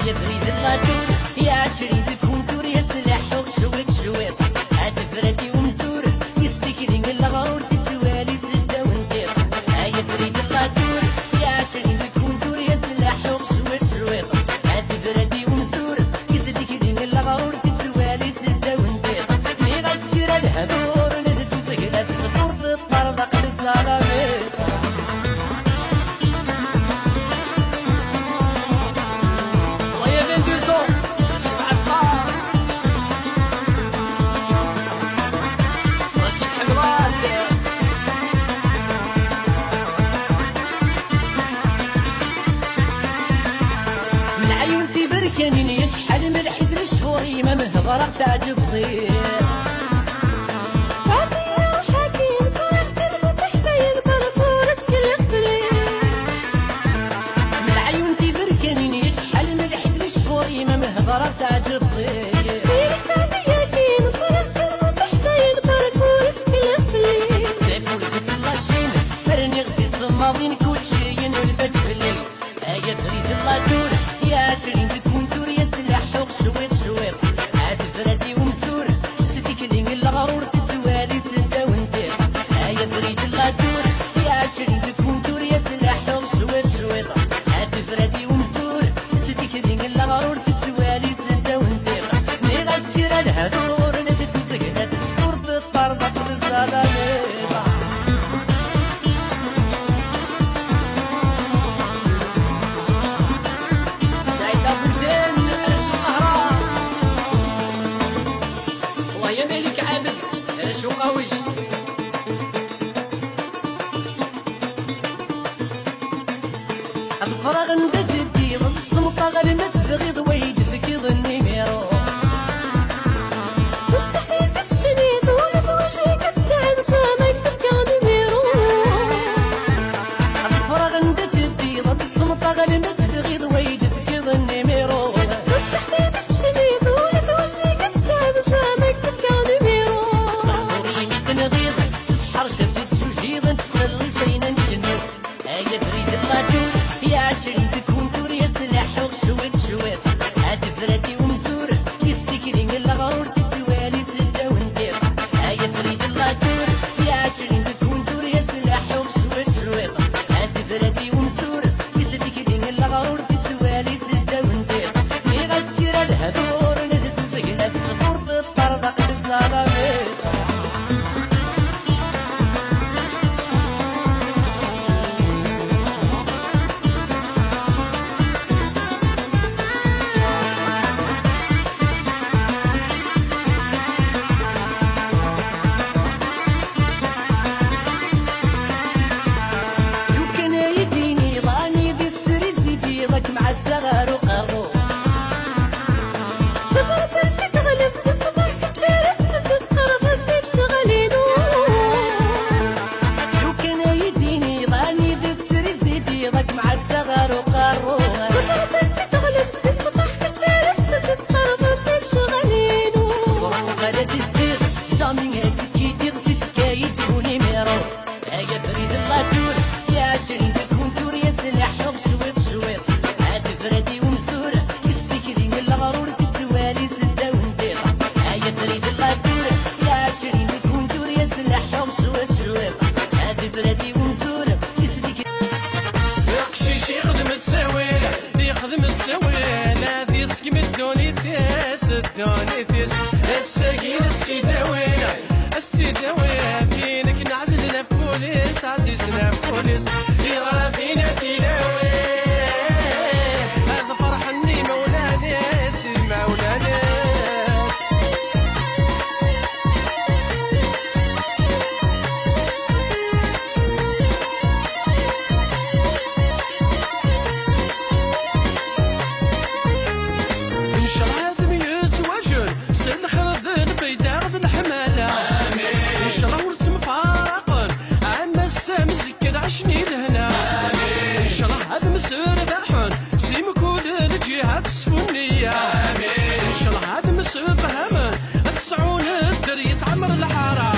يا بريد اللاتور يا عشرين بكونتور يا سلاح وشويت شويط هاد فرادي ومزور يستكرين الغرور تتوالي سدة ونطيط. يا بريد اللاتور يا عشرين بكونتور يا سلاح وشويت شويط هاد فرادي ومزور يستكرين الغرور تتوالي سدة ونطيط. مي غسكر الهدور نزلت وطقلت صفور تطربق للزلاميط. كانين يشحال من حزن شهوري ما مهضرق تعجب ضيق. عطي يا حكيم صرحت المتحدين بركورة كل غفلين. من عيون تبر كانين يشحال من حزن شهوري ما مهضرق تعجب ضيق. سيرك عطي يا كين صرحت المتحدين بركورة كل غفلين. سيفو البيت اللاشين فرني غفي الصماضين كل شي ولفت في الليل. يا بريد اللاتور يا عشرين بكونتور يا سلاح وشويط شويط عاد فرادي ومزور ستكلين الغرور تتوالي سدة ونطيط. يا بريد اللاتور يا عشرين بكونتور يا سلاح وشويط شويط عاد فرادي ومزور ستكلين الغرور تتوالي سدة ونطيط. مي غسكر الهدور نزلت وطقلت تفور بالطربق بالزلاميط. يا ملك عابد شو قويش الفراغ ندد الديض الصمطة غلمت بغيض ويد في ظني ميرو. مستحيل تتشنيد ولا توجهك تساعد شامك تفكر ميرو. الفراغ ندد الديض الصمطة غلمت بغيض ويد في ظني ميرو. مستحيل تتشنيد ولا توجهك تساعد شامك تفكر ميرو. نغيض حرشة تجوجيض تخلي سينا نشنو. يا بريد اللاتور يا عشرين بكونتور يا سلاح وشويط شويط عاد فرادي ومزور يستكرين الغرور تتوالي سدة ونطيط. يا بريد اللاتور يا عشرين بكونتور يا سلاح وشويط شويط عاد فرادي ومزور يستكرين الغرور تتوالي سدة ونطيط. مي غسكر الهدور نزلت وطقلت صفور تطربق للزلاميط. مع الصغار وقرو دبرت انت تغلب تصبح كتير تسخر ضدك شغلينو. لو كان يديني ضاني ذي تسري زيدي ضك مع الصغار وقرو. دبرت انت تغلب تصبح كتير تسخر ضدك شغلينو. صرا وغرد الزيغ جامي هاتكي تغسي فكاية تكوني ميرو. يا بريد اللاتور يا عشرين بكونتور يا سلاح وشويط شويط عاد فرادي ومزور يستكرين الغرور تتوالي سدة ونطيط. يا بريد اللاتور يا عشرين بكونتور يا سلاح وشويط شويط عاد فرادي ومزور يستكرين. قشيش يخدم تساويل يخدم تساويل هادي سكيم الدوني تيس الدوني تيس الساقين السيداويل السيداويل فينك نعزل نفوليس عزيزنا فوليس يغرى فينا تلاوي. هذا فرحني مولانيس مولانيس. إن شاء الله هذا ميس وجل سن خرذ بيداغ الحمالة. إن شاء الله ورث مفارقا عما السامز كذا عشني لهنا. إن شاء الله هذا مسير ذاحن سيم كل الجهات السفنية. إن شاء الله هذا مسير فهما السعون الدري يتعمر الحارة.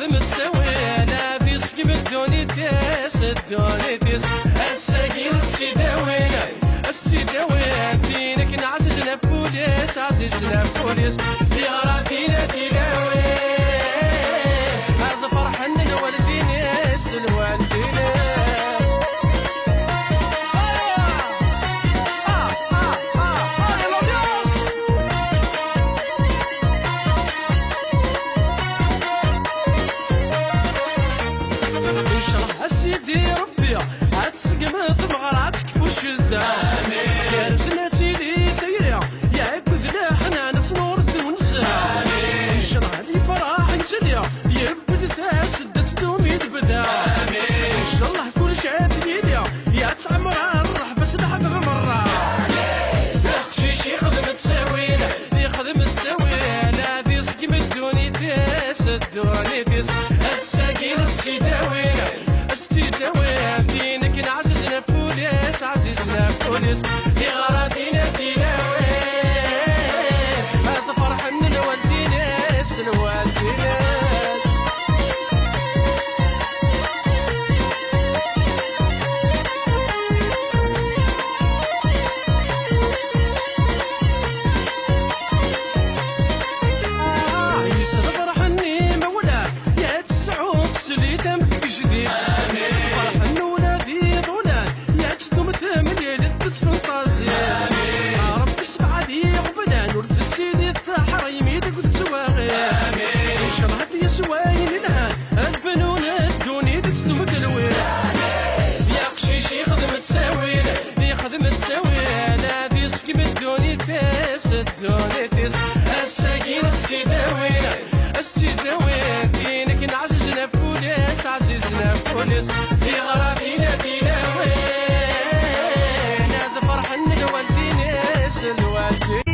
يخدم تساوي لا في سكيب الدونيتيس الدونيتيس الساقين السيداوينا السيداوي فينك نعززنا فوليس عزيزنا فوليس في غراتينا تلاوي هذا فرحنا الوالدينيس الوالدينيس سيدي ربي عتسقم ثمغر عتكفو شدة كارزنا تيلي ثيريا يا عبد لا حنا نصنور ثونسا يشرح لي فرح نسليا يبد ثاس دت دومي تبدا ان شاء الله كل شعب دياليا يا تعمر الرح بس نحب مرة اختشيش يخدم تساوينا يخدم تساوينا ذي سقم الدونيتيس الدونيتيس الساقين السيداوينا استداوي فينك نعززنا فوليس عزيزنا فوليس في غراتينا تلاوي هذا فرح من الوالدينيس الوالدينيس يسر فرحني مولا يا تسعود سليتم جديد سواين الان الفنون الدوني تسلم تلوين يا قشيش يخدم تساوين يخدم تساوين هذي سكيب الدوني تيس الدوني تيس الساقين السيداوين السيداوين فينك نعززنا فوليس عزيزنا فوليس في غراتينا تلاوين هذا فرح الوالدينيس الوالدين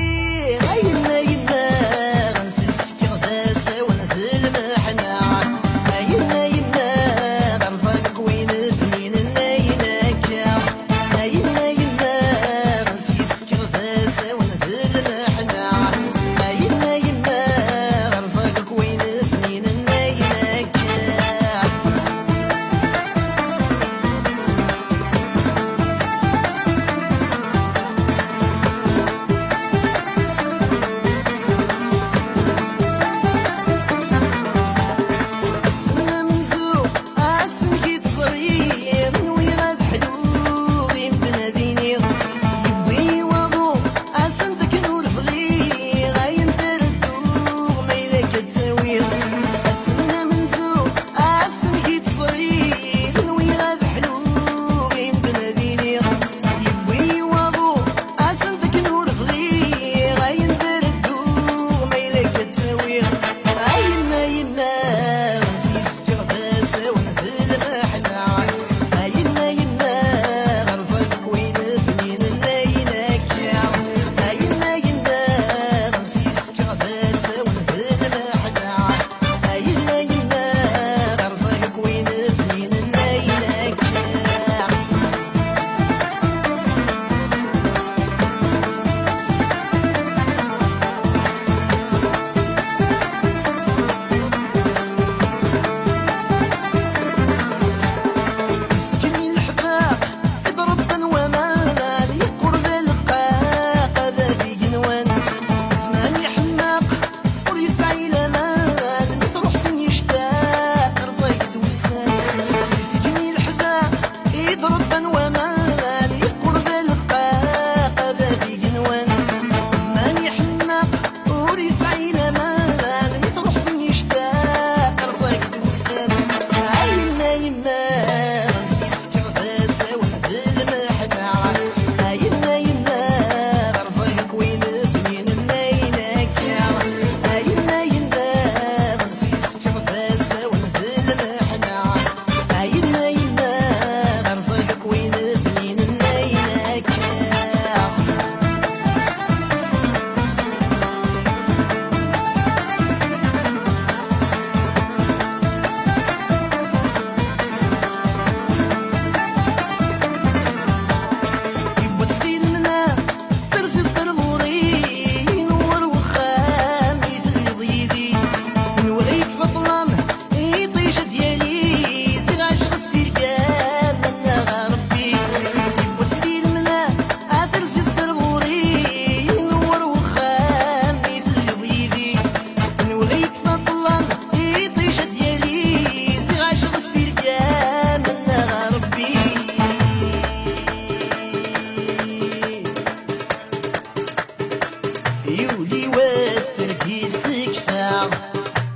يولي واستركي السكفة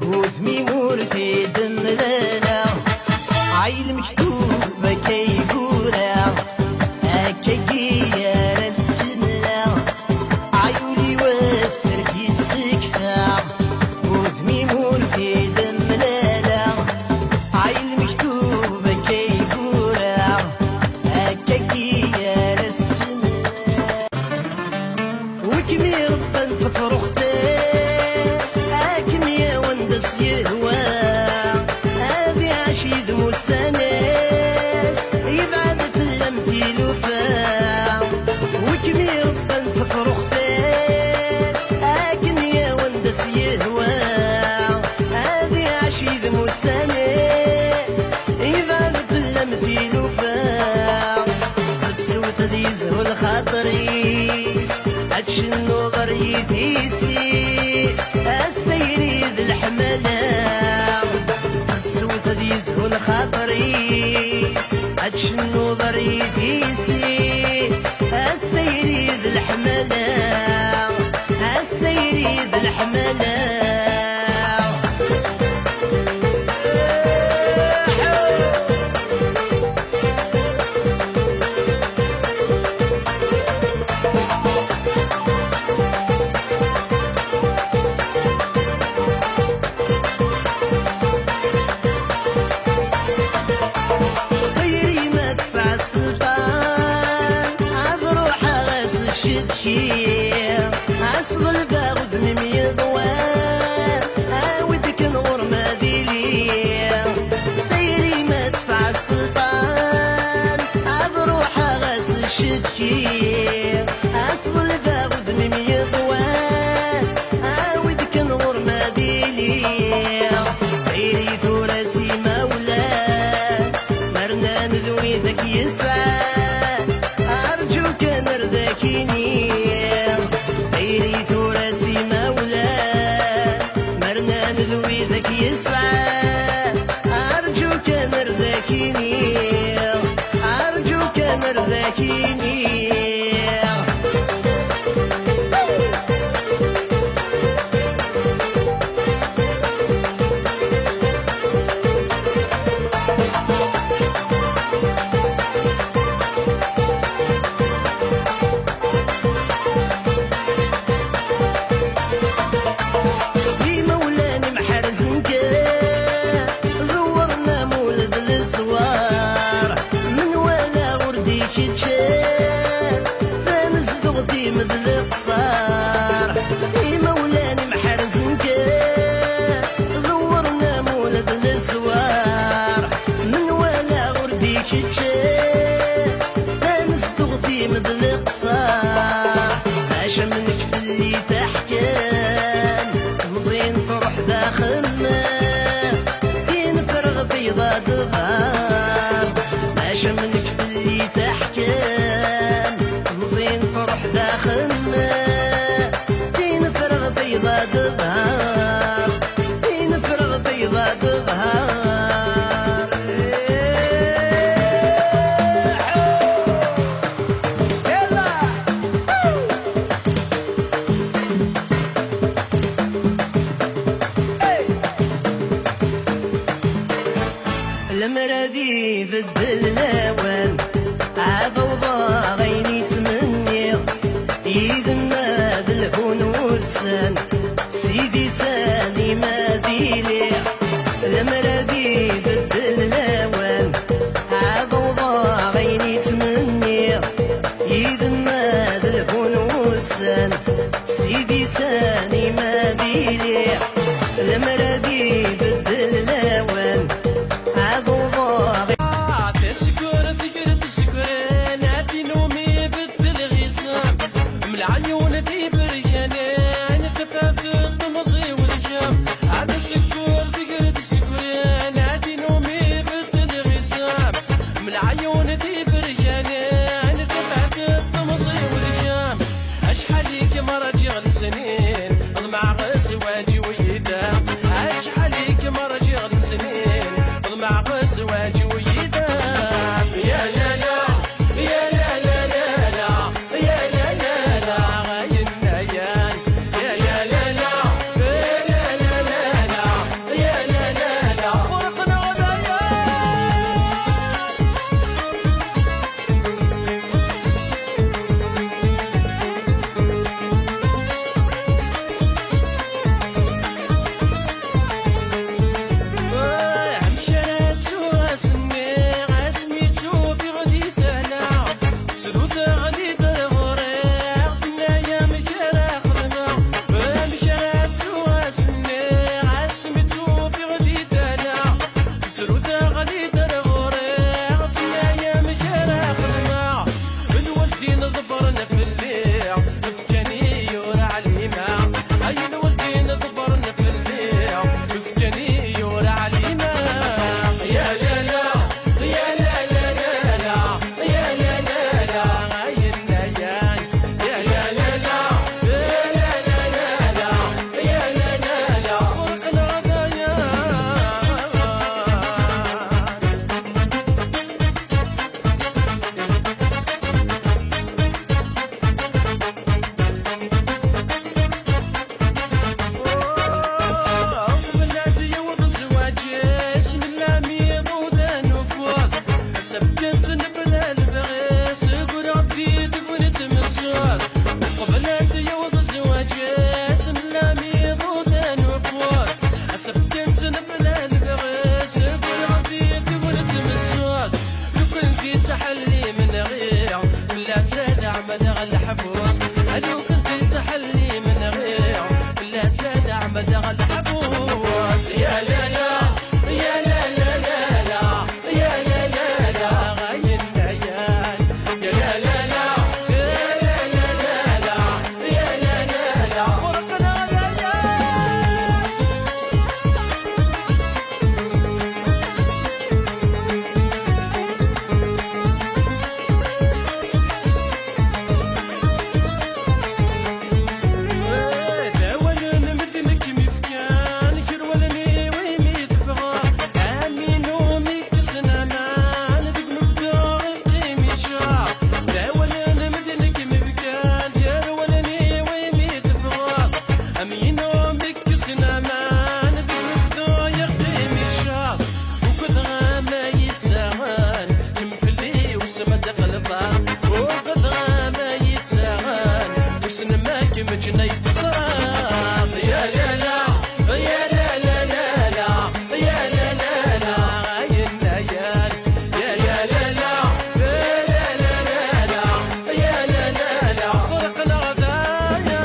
وثمي مورثي دملانا عيل مكتوبة كيقورا هكاكيا رسمنا عيولي واستركي السكفة وثمي مورثي دملانا عيل مكتوبة كيقورا هكاكيا رسمنا وكمي ربا تفرخ ثاس اكم يا وندس يهوى هذي عشيد موساناس يبعد في اللمثيل وفا وكمي ربا تفرخ ثاس اكم يا وندس يهوى هذي عشيد موساناس يبعد في اللمثيل وفا تبسوت ذي زهو الخاطريس عدش النظر يديسيس السيري ذي الحملة تبسوت ذي زهو الخاطريس عدش النظر يديسيس السيري ذي الحملة السيري ذي الحملة السلطان عاد روحه غاس الشدكير عصب الباغد ممي ضوار عاودك نور ما ديلير طيري ما تسعى السلطان عاد روحه غاس الشدكير عصب الباغد ممي ضوار عاودك نور ما ديلير طيري ثوراسي مولاه مرنا نذوي ذاك يسعى أرجوك نرذاكيني غيري ثوراسي مولاه مرنا نذوي ذاك يسعى أرجوك نرذاكيني أرجوك نرذاكيني مثل قصار اي مولاني محرزنك ذورنا مولد الاسوار من ولا غردي كتشاف فانس تغطي مثل قصار عاش منك في اللي تحكام مزين فرح داخل ما تنفرغ بيضا دغار عاش منك في اللي تحكام مزين فرح داخل ما تنفرغ بيضا دظهر تنفرغ بيضا دظهر يلا المرادي بدل الاوان عاد وضا غيني تمني يذما ذا الهون والسان سيدي ساني ما ديلي المرادي بدل الاوان عاد وضا غيني تمني يذما ذا الهون والسان سيدي ساني ما ديلي المرادي بدل الاوان عاد وضا تشكر نادي نومي بثل غيسام من العيون دي برجانين تفافت مصي والجام عاد الشكر نادي نومي بثل غيسام من العيون دي برجانين تفافت مصي والجام اشحال ليك مراجع لسنين اضمع غزواجي ويدي الحبوس لو كنت تحلي من غير لا ساد احمد الحبوس يا لا لا يا لا لا لا لا يا لا لا لا غاين ليال يا لا لا لا يا لا لا لا لا يا لا لا لا فرقنا مجني صراط يا لا لا يا لا لا لا لا يا لا لا لا يا الليال يا لا لا لا يا لا لا لا يا لا لا لا فرقنا غدايا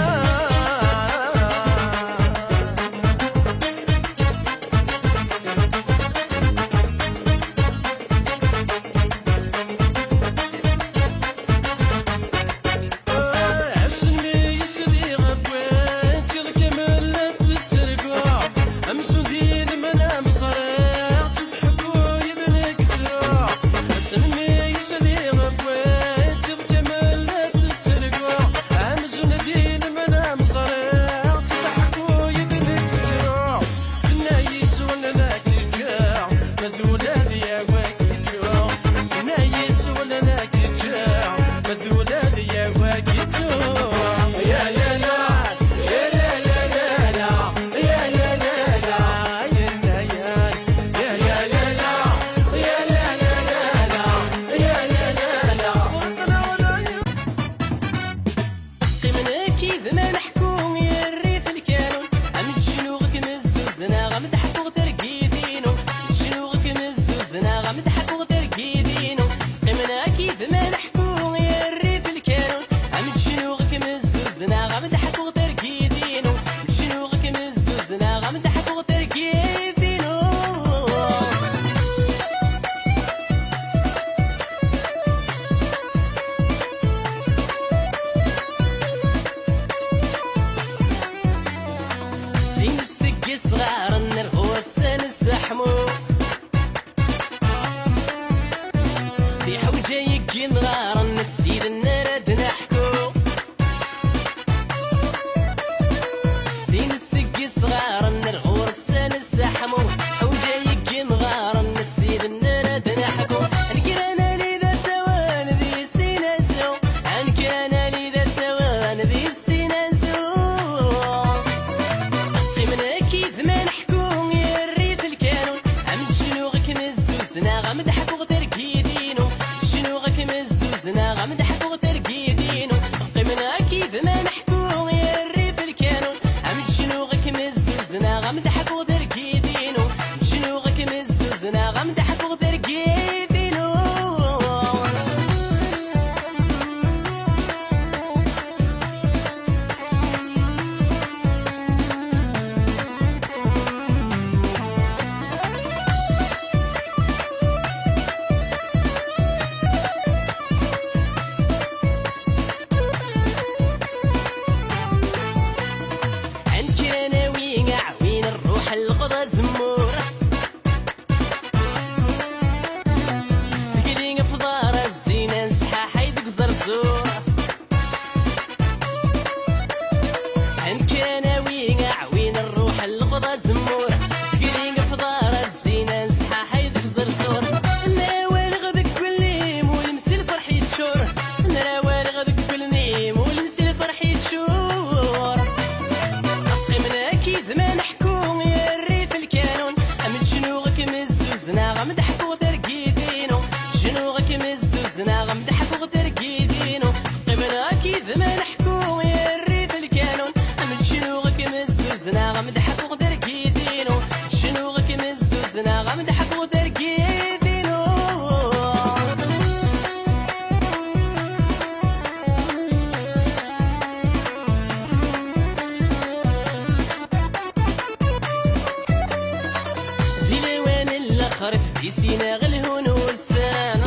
دي سينا غلهون والسانة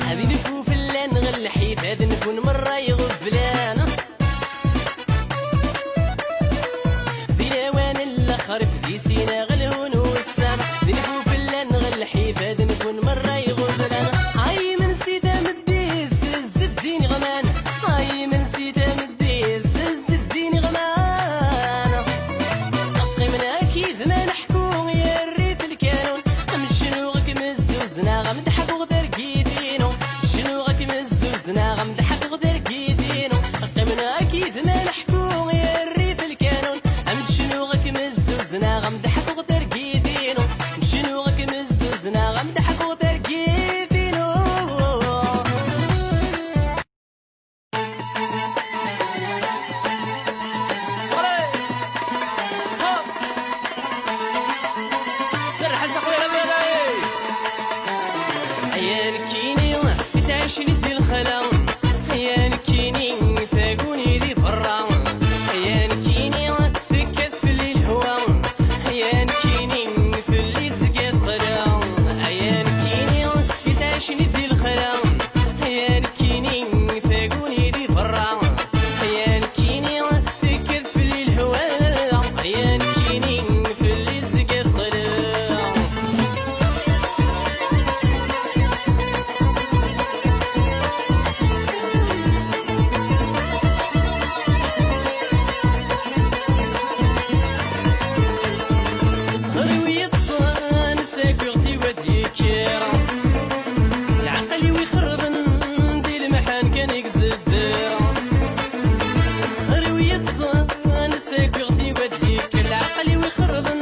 هذي نفوف اللان غلحيف هذا نكون مرة يغفلانة في نوان الخرف دي سينا غلهون والسانة دي نفوف اللان غلحيف هذا نكون مرة يغفلانة هاي من سيدا مديس الزفدين غمانة هاي من سيدا مديس الزفدين غمانة قيمنا كيف ما نحكو يا الريف الكانون شنو غك مزوزنا غمدحك وغدر كيدينو شنو غك مزوزنا غمدحك وغدر كيدينو قيمنا كيف ما نحكو يا الريف الكانون شنو غك مزوزنا غمدحك وغدر كيدينو شنو غك مزوزنا غمدحك وغدر كيدينو هيا نكيني تعيشني في الخلا هيا نكيني تاقوني ذي فرا هيا نكيني تكف لي الهوا هيا نكيني في اللي تسقى الخلا هيا نكيني تعيشني في الخلا هيا نكيني تاقوني ذي فرا هيا نكيني تكف لي الهوا هيا نكيني في اللي تسقى الخلا صغري ويتصان ساكوغتي وديكير العقل ويخربن دي المحان كان يكزدر صغري ويتصان ساكوغتي وديكير العقل ويخربن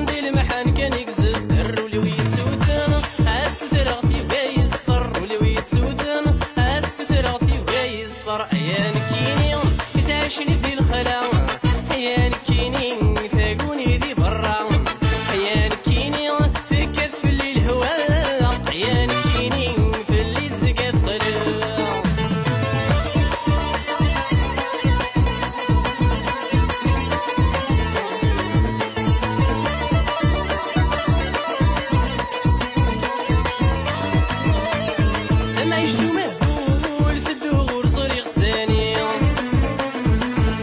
دي المحان كان يكزدر ولي ويتسودن الستر غتي ويا الصر ولي ويتسودن الستر غتي ويا الصر يا نكيني تعيشني في الخلا يا نكيني تاقوني ذي برا يا نكيني تكف لي الهوا يا نكيني في اللي تسقى الخلا سما يشتو مهبول في الدور صري غساني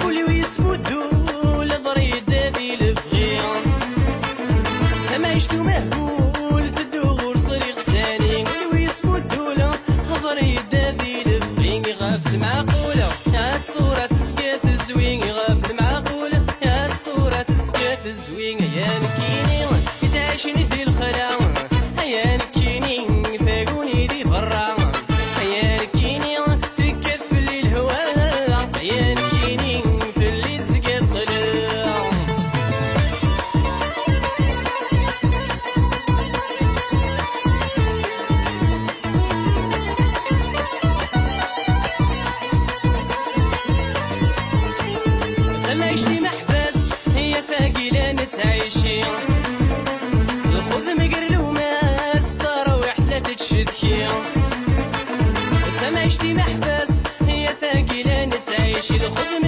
ولي ويسمو الدول ضريد هذي الفغيان سما يشتو مهبول في الدور صري غساني ولي ويسمو الدول ضريد هذي الفغيان يغفل معقولة يا الصورة تسقات الزوين يغفل معقولة يا الصورة تسقات الزوين يا نكيني تعيشني في الخلا يا نكيني فاقوني ذي فرا يا نكيني تكف لي الهوا يا نكيني في اللي تسقى الخلا سما يشتي محبس هي ثاقيلة نتعيشي الخذ مقرلو ما ستروح لا تتشدكي سما يشتي محبس هي ثاقيلة نتعيشي الخذ